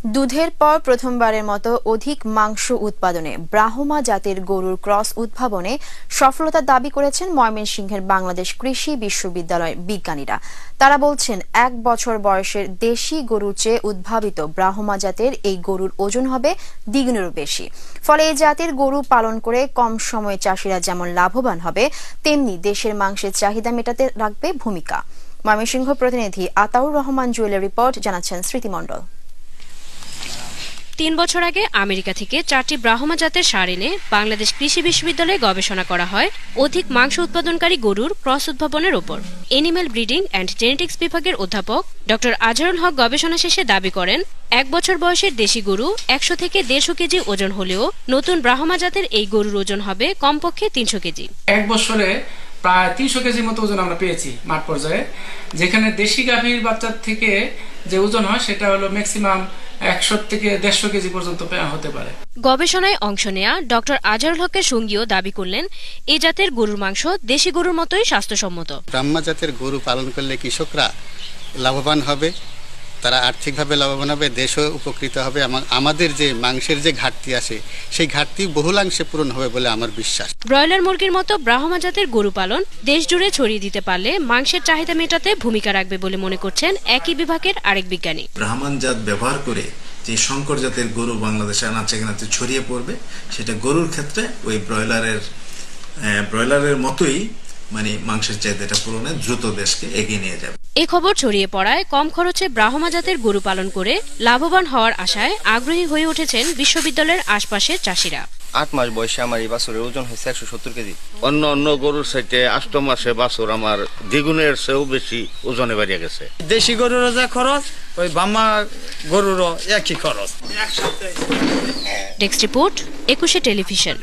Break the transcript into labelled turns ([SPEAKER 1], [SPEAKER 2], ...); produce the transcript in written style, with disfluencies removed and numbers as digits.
[SPEAKER 1] দুধের পর প্রথমবারের মতো অধিক মাংস উৎপাদনে ব্রাহ্মা জাতের গরুর ক্রস উদ্ভাবনে সফলতা দাবি করেছেন ময়মনসিংহের বাংলাদেশ কৃষি বিশ্ববিদ্যালয়ের বিজ্ঞানীরা। তারা বলছেন ১ বছর বয়সের দেশি গরুর চেয়ে উদ্ভাবিত ব্রাহ্মা জাতের এই গরুর ওজন হবে দ্বিগুণেরও বেশি। ফলে এই জাতের গরু পালন করে কম সময়ে চাষিরা যেমন লাভবান হবে, তেমনি দেশের মাংসের চাহিদা মেটাতে রাখবে ভূমিকা। ময়মনসিংহ প্রতিনিধি আতাউর রহমান জুয়েলের রিপোর্ট, জানাচ্ছেন স্মৃতি মণ্ডল।
[SPEAKER 2] ৩ বছর আগে আমেরিকা থেকে ৪টি ব্রাহ্মা জাতের ষাঁড় এনে বাংলাদেশ কৃষি বিশ্ববিদ্যালয়ে গবেষণা করা হয় অধিক মাংস উৎপাদনকারী গরুর ক্রস উদ্ভাবনের উপর। এনিম্যাল ব্রিডিং অ্যান্ড জেনেটিক্স বিভাগের অধ্যাপক ডক্টর আজহারুল হক গবেষণা শেষে দাবি করেন, ১ বছর বয়সের দেশি গরু ১০০ থেকে ১৫০ কেজি ওজন হলেও নতুন ব্রাহ্মা জাতের এই গরুর ওজন হবে কমপক্ষে ৩০০ কেজি।
[SPEAKER 3] ১ বছরে প্রায় ৩০০ কেজির মতো ওজন আমরা পেয়েছি মাঠ পর্যায়ে, যেখানে দেশি গাভীর বাচ্চার থেকে যে ওজন হয় সেটা হলো ম্যাক্সিমাম ১০০ থেকে ১৫০ কেজি পর্যন্ত হতে পারে।
[SPEAKER 2] গবেষণায় অংশ নেয়া ডক্টর আজহারুল হকের সঙ্গীও দাবি করলেন, এই জাতের গরুর মাংস দেশি গরুর মতোই স্বাস্থ্যসম্মত।
[SPEAKER 4] ব্রাহ্মা জাতের গরু পালন করলে কৃষকরা লাভবান হবে, তারা আর্থিকভাবে লাভবান হবে, দেশও উপকৃত হবে। আমাদের যে মাংসের যে ঘাটতি আছে সেই ঘাটতি বহুলাংশে পূরণ হবে বলে আমার বিশ্বাস।
[SPEAKER 2] ব্রয়লার মুরগির মতো ব্রাহ্মা জাতের গরু পালন দেশ জুড়ে ছড়িয়ে দিতে পারলে মাংসের চাহিদা মেটাতে ভূমিকা রাখবে বলে মনে করছেন একই বিভাগের আরেক বিজ্ঞানী।
[SPEAKER 5] ব্রাহ্মণ জাত ব্যবহার করে যে শঙ্কর জাতের গরু বাংলাদেশে আনাচে কানাচে ছড়িয়ে পড়বে, সেটা গরুর ক্ষেত্রে ওই ব্রয়লারের মতোই মাংসের চাহিদাটা পূরণে দ্রুত দেশকে এগিয়ে নিয়ে যাবে।
[SPEAKER 2] এই খবর ছড়িয়ে পড়ায় কম খরচে ব্রাহ্মা জাতের গরু পালন করে লাভবান হওয়ার আশায় আগ্রহী হয়ে উঠেছেন বিশ্ববিদ্যালয়ের আশপাশের চাষিরা।
[SPEAKER 6] ৮ মাস বয়সে আমার এই বাছুরের ওজন হয়েছে ১৭০ কেজি।
[SPEAKER 7] অন্য গরুর সাথে ৮ মাসে বাছুর আমার দ্বিগুণের চেয়েও বেশি ওজনে বেড়ে গেছে।
[SPEAKER 8] দেশি গরুরও যা খরচ, ওই ব্রাহ্মা গরুরও একই খরচ।
[SPEAKER 2] ডেস্ক রিপোর্ট, ২১শে টেলিভিশন।